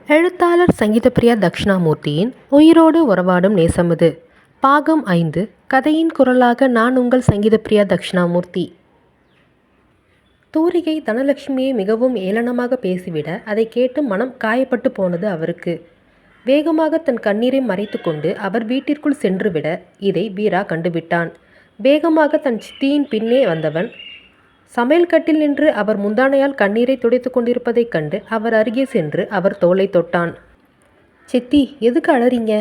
எழுத்தாளர் சங்கீதப்பிரியா தக்ஷணாமூர்த்தியின் உயிரோடு உறவாடும் நேசமது பாகம் 5. கதையின் குரலாக நான் உங்கள் சங்கீதப்பிரியா தக்ஷணாமூர்த்தி. தூரிகை தனலட்சுமியை மிகவும் ஏளனமாக பேசிவிட அதை கேட்டு மனம் காயப்பட்டு போனது அவருக்கு. வேகமாக தன் கண்ணீரை மறைத்து கொண்டு அவர் வீட்டிற்குள் சென்றுவிட இதை வீரா கண்டுவிட்டான். வேகமாக தன் சித்தியின் பின்னே வந்தவன் சமையல் கட்டில் நின்று அவர் முந்தானையால் கண்ணீரை துடைத்து கொண்டிருப்பதைக் கண்டு அவர் அருகே சென்று அவர் தோளை தொட்டான். சித்தி, எதுக்கு அழறீங்க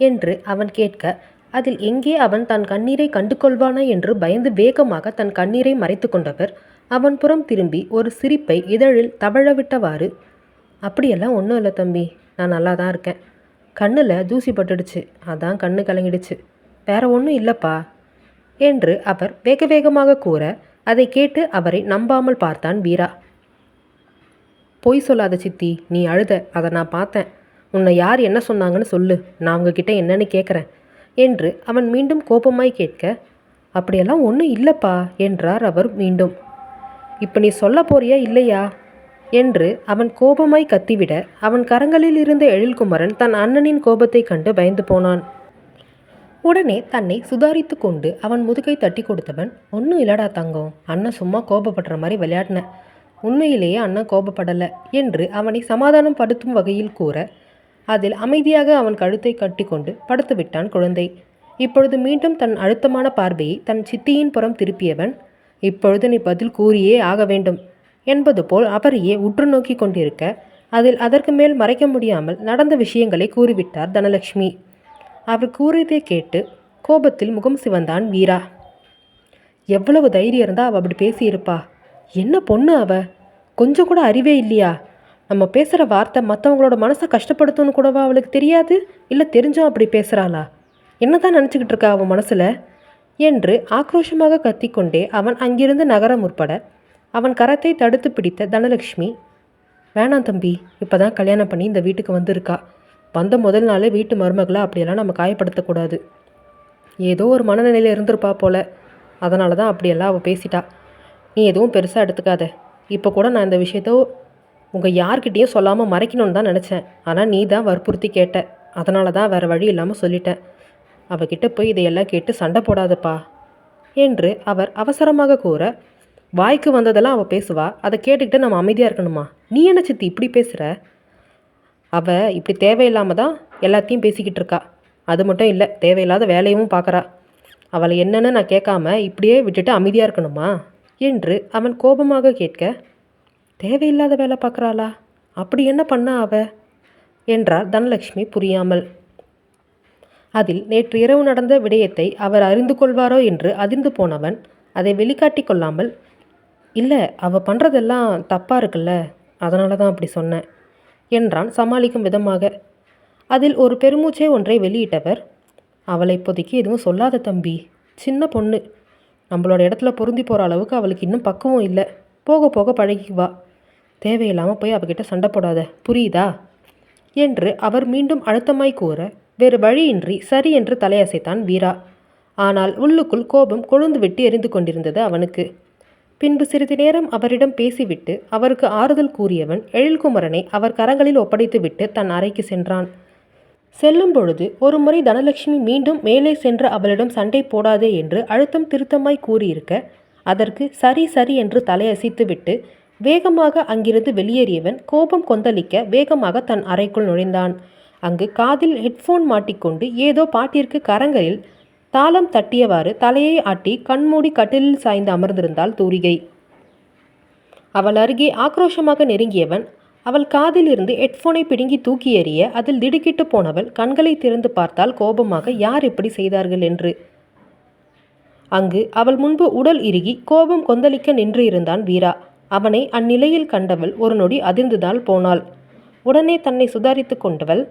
என்று அவன் கேட்க, அதில் எங்கே அவன் தன் கண்ணீரை கண்டு கொள்வானா என்று பயந்து வேகமாக தன் கண்ணீரை மறைத்து கொண்டவர் அவன் புறம் திரும்பி ஒரு சிரிப்பை இதழில் தவழவிட்டவாறு, அப்படியெல்லாம் ஒன்றும் இல்லை தம்பி, நான் நல்லா தான் இருக்கேன். கண்ணில் தூசி பட்டுடுச்சு, அதான் கண்ணு கலங்கிடுச்சு, வேற ஒன்றும் இல்லைப்பா என்று அவர் வேக வேகமாக கூற, அதை கேட்டு அவரை நம்பாமல் பார்த்தான் வீரா. பொய் சொல்லாத சித்தி, நீ அழுத, அதை நான் பார்த்தேன். உன்னை யார் என்ன சொன்னாங்கன்னு சொல்லு, நான் உங்ககிட்ட என்னன்னு கேட்குறேன் என்று அவன் மீண்டும் கோபமாய் கேட்க, அப்படியெல்லாம் ஒன்றும் இல்லைப்பா என்றார் அவர் மீண்டும். இப்போ நீ சொல்ல போறியா இல்லையா என்று அவன் கோபமாய் கத்திவிட, அவன் கரங்களில் இருந்த எழில்குமரன் தன் அண்ணனின் கோபத்தை கண்டு பயந்து போனான். உடனே தன்னை சுதாரித்து கொண்டு அவன் முதுகை தட்டி கொடுத்தவன், ஒன்றும் இல்லடா தங்கம், அண்ணன் சும்மா கோபப்படுற மாதிரி விளையாடின, உண்மையிலேயே அண்ணன் கோபப்படலை என்று அவனை சமாதானம் படுத்தும் வகையில் கூற, அதில் அமைதியாக அவன் கழுத்தை கட்டி கொண்டு படுத்து விட்டான் குழந்தை. இப்பொழுது மீண்டும் தன் அழுத்தமான பார்வையை தன் சித்தியின் புறம் திருப்பியவன், இப்பொழுது நீ பதில் கூறியே ஆக வேண்டும் என்பது போல் அவரையே உற்று நோக்கி கொண்டிருக்க, அதில் அதற்கு மேல் மறைக்க முடியாமல் நடந்த விஷயங்களை கூறிவிட்டார் தனலட்சுமி. அவர் கூறியதை கேட்டு கோபத்தில் முகம் சிவந்தான் வீரா. எவ்வளவு தைரியம் இருந்தால் அவள் அப்படி பேசியிருப்பா? என்ன பொண்ணு அவ, கொஞ்சம் கூட அறிவே இல்லையா? நம்ம பேசுகிற வார்த்தை மற்றவங்களோட மனசை கஷ்டப்படுத்தும்னு கூடவா அவளுக்கு தெரியாது? இல்லை தெரிஞ்சும் அப்படி பேசுகிறாளா? என்ன தான் நினச்சிக்கிட்டு இருக்கா அவன் மனசில் என்று ஆக்ரோஷமாக கத்திக்கொண்டே அவன் அங்கிருந்து நகர முற்பட, அவன் கரத்தை தடுத்து பிடித்த தனலட்சுமி, வேணாம் தம்பி, இப்போ தான் கல்யாணம் பண்ணி இந்த வீட்டுக்கு வந்திருக்கா, வந்த முதல் நாளே வீட்டு மருமகளை அப்படியெல்லாம் நம்ம காயப்படுத்தக்கூடாது. ஏதோ ஒரு மனநிலையில் இருந்திருப்பா போல, அதனால தான் அப்படியெல்லாம் அவள் பேசிட்டா. நீ எதுவும் பெருசாக எடுத்துக்காத. இப்போ கூட நான் இந்த விஷயத்த உங்கள் யார்கிட்டையும் சொல்லாமல் மறைக்கணும்னு தான் நினச்சேன். ஆனால் நீ தான் வற்புறுத்தி கேட்ட, அதனால தான் வேறு வழி இல்லாமல் சொல்லிட்டேன். அவகிட்ட போய் இதையெல்லாம் கேட்டு சண்டை போடாதப்பா என்று அவர் அவசரமாக கூற, வாய்க்கு வந்ததெல்லாம் அவள் பேசுவா, அதை கேட்டுக்கிட்டு நம்ம அமைதியாக இருக்கணுமா? நீ என்ன சித்தி இப்படி பேசுகிற? அவள் இப்படி தேவையில்லாமல் தான் எல்லாத்தையும் பேசிக்கிட்டு இருக்கா. அது மட்டும் இல்லை, தேவையில்லாத வேலையும் பார்க்குறா. அவளை என்னன்னு நான் கேட்காம இப்படியே விட்டுட்டு அமைதியாக இருக்கணுமா என்று அவன் கோபமாக கேட்க, தேவையில்லாத வேலை பார்க்குறாளா? அப்படி என்ன பண்ணா அவ என்றார் தனலட்சுமி புரியாமல். அதில் நேற்று இரவு நடந்த விடயத்தை அவர் அறிந்து கொள்வாரோ என்று அதிர்ந்து போனவன் அதை வெளிக்காட்டி கொள்ளாமல், இல்லை, அவள் பண்ணுறதெல்லாம் தப்பாக இருக்குல்ல, அதனால தான் அப்படி சொன்னேன் என்றான் சமாளிக்கும் விதமாக. அதில் ஒரு பெருமூச்சை ஒன்றை வெளியிட்டவர், அவளை இப்போதைக்கு எதுவும் சொல்லாத தம்பி, சின்ன பொண்ணு, நம்மளோட இடத்துல பொருந்தி போகிற அளவுக்கு அவளுக்கு இன்னும் பக்குவம் இல்லை, போக போக பழகிக்குவா, தேவையில்லாமல் போய் அவகிட்ட சண்டை போடாத, புரியுதா என்று அவர் மீண்டும் அழுத்தமாய் கூற, வேறு வழியின்றி சரி என்று தலையசைத்தான் வீரா. ஆனால் உள்ளுக்குள் கோபம் கொழுந்து விட்டு எரிந்து கொண்டிருந்தது அவனுக்கு. பின்பு சிறிது நேரம் அவரிடம் பேசிவிட்டு அவருக்கு ஆறுதல் கூறியவன் எழில்குமரனை அவர் கரங்களில் ஒப்படைத்துவிட்டு தன் அறைக்கு சென்றான். செல்லும் பொழுது ஒரு முறை தனலட்சுமி மீண்டும் மேலே சென்று அவளிடம் சண்டை போடாதே என்று அழுத்தம் திருத்தமாய் கூறியிருக்க, அதற்கு சரி சரி என்று தலையசைத்துவிட்டு வேகமாக அங்கிருந்து வெளியேறியவன் கோபம் கொந்தளிக்க வேகமாக தன் அறைக்குள் நுழைந்தான். அங்கு காதில் ஹெட்ஃபோன் மாட்டிக்கொண்டு ஏதோ பாட்டிற்கு கரங்களில் தாளம் தட்டியவாறு தலையை ஆட்டி கண்மூடி கட்டிலில் சாய்ந்து அமர்ந்திருந்தாள் தூரிகை. அவள் அருகே ஆக்ரோஷமாக நெருங்கியவன் அவள் காதில் இருந்து ஹெட்ஃபோனை பிடுங்கி தூக்கி எறிய, அதில் திடுக்கிட்டு போனவள் கண்களை திறந்து பார்த்தால் கோபமாக யார் இப்படி செய்தார்கள் என்று. அங்கு அவள் முன்பு உடல் இறுகி கோபம் கொந்தளிக்க நின்று இருந்தான் வீரா. அவனை அந்நிலையில் கண்டவள் ஒரு நொடி அதிர்ந்துதான் போனாள். உடனே தன்னை சுதாரித்து கொண்டவள்,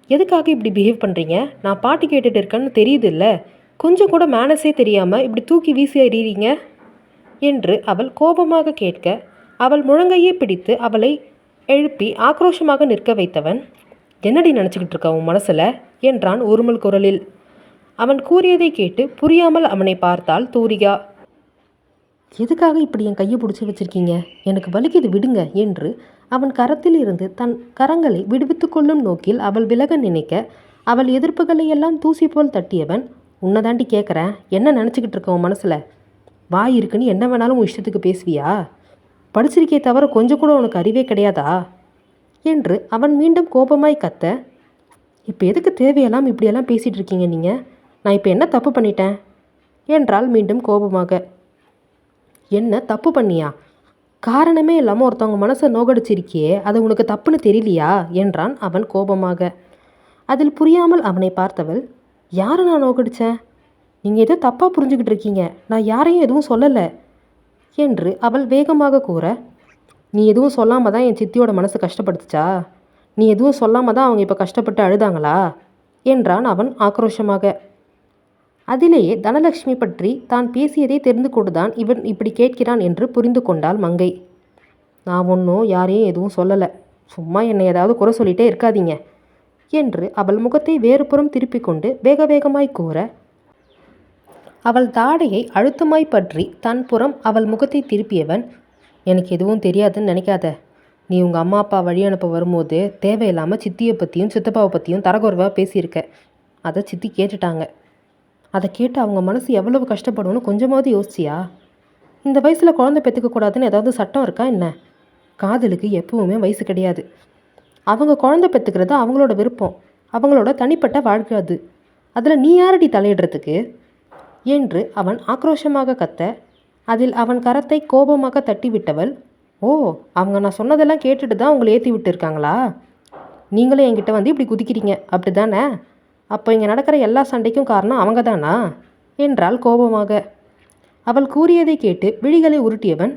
எதுக்காக இப்படி பிஹேவ் பண்ணுறீங்க? நான் பாட்டு கேட்டுட்டு இருக்கேன்னு தெரியுது இல்லை, கொஞ்சம் கூட மேனஸே தெரியாமல் இப்படி தூக்கி வீசி எறிகிறீங்க என்று அவள் கோபமாக கேட்க, அவள் முழங்கையே பிடித்து அவளை எழுப்பி ஆக்ரோஷமாக நிற்க வைத்தவன், என்னடி நினச்சிக்கிட்டு இருக்க உன் மனசில் என்றான் உருமல் குரலில். அவன் கூறியதை கேட்டு புரியாமல் அவனை பார்த்தாள் தூரிகா. எதுக்காக இப்படி என் கையை பிடிச்சி வச்சிருக்கீங்க? எனக்கு வலிக்குது, விடுங்க என்று அவன் கரத்தில் இருந்து தன் கரங்களை விடுவித்து கொள்ளும் நோக்கில் அவள் விலக நினைக்க அவள் எதிர்ப்புகளையெல்லாம் தூசி போல் தட்டியவன், உன்னை தாண்டி கேட்குறேன், என்ன நினச்சிக்கிட்டு இருக்க உன் மனசில்? வாய் இருக்குன்னு என்ன வேணாலும் உன் இஷ்டத்துக்கு பேசுவியா? படிச்சிருக்கே தவிர கொஞ்சம் கூட உனக்கு அறிவே கிடையாதா என்று அவன் மீண்டும் கோபமாய் கத்த, இப்போ எதுக்கு தேவையெல்லாம் இப்படியெல்லாம் பேசிகிட்டு இருக்கீங்க நீங்கள்? நான் இப்போ என்ன தப்பு பண்ணிட்டேன் என்றால் மீண்டும் கோபமாக. என்ன தப்பு பண்ணியா? காரணமே இல்லாமல் ஒருத்தவங்க மனசை நோகடிச்சிருக்கியே, அது உனக்கு தப்புன்னு தெரியலையா என்றான் அவன் கோபமாக. அதில் புரியாமல் அவனை பார்த்தவள், யாரை நான் நோகடிச்சேன்? நீங்கள் ஏதோ தப்பாக புரிஞ்சுக்கிட்டு இருக்கீங்க, நான் யாரையும் எதுவும் சொல்லலை என்று அவள் வேகமாக கூற, நீ எதுவும் சொல்லாமல் தான் என் சித்தியோட மனசு கஷ்டப்படுத்துச்சா? நீ எதுவும் சொல்லாமல் தான் அவங்க இப்போ கஷ்டப்பட்டு அழுதாங்களா என்றான் அவன் ஆக்ரோஷமாக. அதிலேயே தனலட்சுமி பற்றி தான் பேசியதை தெரிந்து கொண்டுதான் இவன் இப்படி கேட்கிறான் என்று புரிந்து கொண்டாள் மங்கை. நான் ஒன்றும் யாரையும் எதுவும் சொல்லலை, சும்மா என்னை ஏதாவது குறை சொல்லிகிட்டே இருக்காதீங்க என்று அவள் முகத்தை வேறுபுறம் திருப்பி கொண்டு வேக வேகமாய் கூற, அவள் தாடையை அழுத்தமாய் பற்றி தன் புறம் அவள் முகத்தை திருப்பியவன், எனக்கு எதுவும் தெரியாதுன்னு நினைக்காத. நீ உங்கள் அம்மா அப்பா வழி அனுப்ப வரும்போது தேவையில்லாமல் சித்தியை பற்றியும் சித்தப்பாவை பற்றியும் தரக்குறைவாக பேசியிருக்க. அதை சித்தி கேட்டுட்டாங்க. அதை கேட்டு அவங்க மனசு எவ்வளவு கஷ்டப்படும்னு கொஞ்சமாவது யோசிச்சியா? இந்த வயசில் குழந்தை பெற்றுக்கக்கூடாதுன்னு ஏதாவது சட்டம் இருக்கா என்ன? காதலுக்கு எப்பவுமே வயசு கிடையாது. அவங்க குழந்தை பெற்றுக்கிறது அவங்களோட விருப்பம், அவங்களோட தனிப்பட்ட வாழ்க்கை. அதில் நீ யாரடி தலையிடுறதுக்கு என்று அவன் ஆக்ரோஷமாக கத்த, அதில் அவன் கரத்தை கோபமாக தட்டி விட்டவள், ஓ, அவங்க நான் சொன்னதெல்லாம் கேட்டுட்டு தான் உங்களை ஏற்றி விட்டு இருக்காங்களா? நீங்களும் என்கிட்ட வந்து இப்படி குதிக்கிறீங்க அப்படி தானே? அப்போ இங்கே நடக்கிற எல்லா சண்டைக்கும் காரணம் அவங்க தானா என்றாள் கோபமாக. அவள் கூறியதை கேட்டு விழிகளை உருட்டியவன்,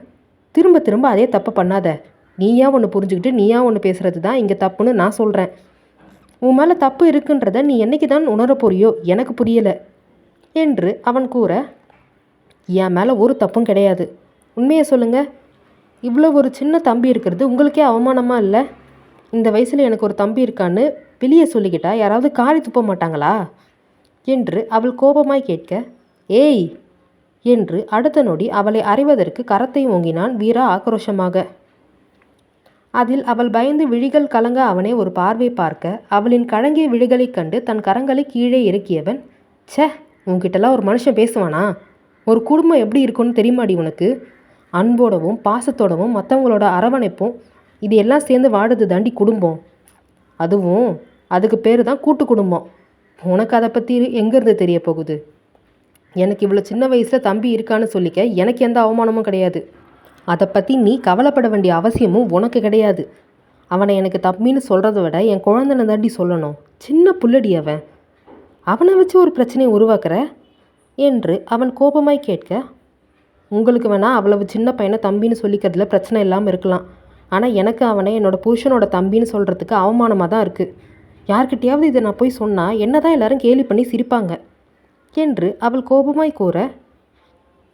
திரும்ப திரும்ப அதே தப்பு பண்ணாத. நீயா ஒன்று புரிஞ்சுக்கிட்டு நீயா ஒன்று பேசுகிறது தான் இங்கே தப்புன்னு நான் சொல்கிறேன். உன் மேலே தப்பு இருக்குன்றத நீ என்னைக்கு தான் உணர போறியோ எனக்கு புரியலை என்று அவன் கூற, என் மேலே ஒரு தப்பும் கிடையாது. உண்மையை சொல்லுங்கள். இவ்வளோ ஒரு சின்ன தம்பி இருக்கிறது உங்களுக்கே அவமானமாக இல்லை? இந்த வயசில் எனக்கு ஒரு தம்பி இருக்கான்னு வெளியே சொல்லிக்கிட்டா யாராவது காரி துப்ப மாட்டாங்களா என்று அவள் கோபமாய் கேட்க, ஏய் என்று அடுத்த நொடி அவளை அறைவதற்கு கரத்தை ஓங்கினான் வீரா ஆக்ரோஷமாக. அதில் அவள் பயந்து விழிகள் கலங்க அவனை ஒரு பார்வை பார்க்க, அவளின் கலங்கிய விழிகளைக் கண்டு தன் கரங்களை கீழே இறக்கியவன், ச்சே, உன்கிட்டலாம் ஒரு மனுஷன் பேசுவானா? ஒரு குடும்பம் எப்படி இருக்குன்னு தெரியுமாடி உனக்கு? அன்போடவும் பாசத்தோடவும் மற்றவங்களோட அரவணைப்பும் இது எல்லாம் சேர்ந்து வாடுது தாண்டி குடும்பம். அதுவும் அதுக்கு பேர் தான் கூட்டு குடும்பம். உனக்கு அதை பற்றி எங்கேருந்து தெரிய போகுது? எனக்கு இவ்வளோ சின்ன வயசில் தம்பி இருக்கான்னு சொல்லிக்க எனக்கு எந்த அவமானமும் கிடையாது. அதை பற்றி நீ கவலைப்பட வேண்டிய அவசியமும் உனக்கு கிடையாது. அவனை எனக்கு தம்பின்னு சொல்கிறத விட என் குழந்தைனை தாண்டி சொல்லணும். சின்ன புள்ளடி அவன். அவனை வச்சு ஒரு பிரச்சனையை உருவாக்குற என்று அவன் கோபமாய் கேட்க, உங்களுக்கு வேணால் அவ்வளவு சின்ன பையனை தம்பின்னு சொல்லிக்கிறதுல பிரச்சனை இல்லாமல் இருக்கலாம். ஆனால் எனக்கு அவனை என்னோடய புருஷனோட தம்பின்னு சொல்கிறதுக்கு அவமானமாக தான் இருக்குது. யார்கிட்டையாவது இதை நான் போய் சொன்னால் என்ன தான் எல்லோரும் கேலி பண்ணி சிரிப்பாங்க என்று அவள் கோபமாய் கூற,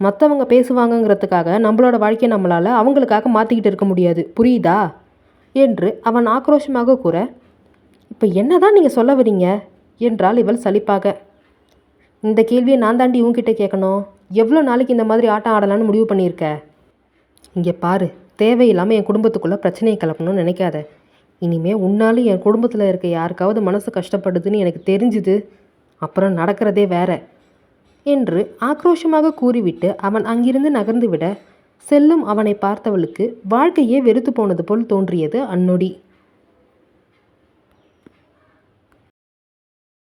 மற்றவங்க பேசுவாங்கங்கிறதுக்காக நம்மளோட வாழ்க்கையை நம்மளால் அவங்களுக்காக மாற்றிக்கிட்டு இருக்க முடியாது, புரியுதா என்று அவன் ஆக்ரோஷமாக கூற, இப்போ என்ன தான் நீங்கள் சொல்ல வரீங்க என்றாள் இவள் சலிப்பாக. இந்த கேள்வியை நான் தாண்டி உங்ககிட்ட கேட்கணும். எவ்வளோ நாளைக்கு இந்த மாதிரி ஆட்டம் ஆடலான்னு முடிவு பண்ணியிருக்க? இங்கே பாரு, தேவையில்லாமல் என் குடும்பத்துக்குள்ளே பிரச்சனையை கிளப்பணும்னு நினைக்காத. இனிமேல் உன்னாலும் என் குடும்பத்தில் இருக்க யாருக்காவது மனசு கஷ்டப்படுதுன்னு எனக்கு தெரிஞ்சுது, அப்புறம் நடக்கிறதே வேற என்று ஆக்ரோஷமாக கூறிவிட்டு அவன் அங்கிருந்து நகர்ந்து விட, செல்லும் அவனை பார்த்தவளுக்கு வாழ்க்கையே வெறுத்து போனது போல் தோன்றியது அந்நொடி.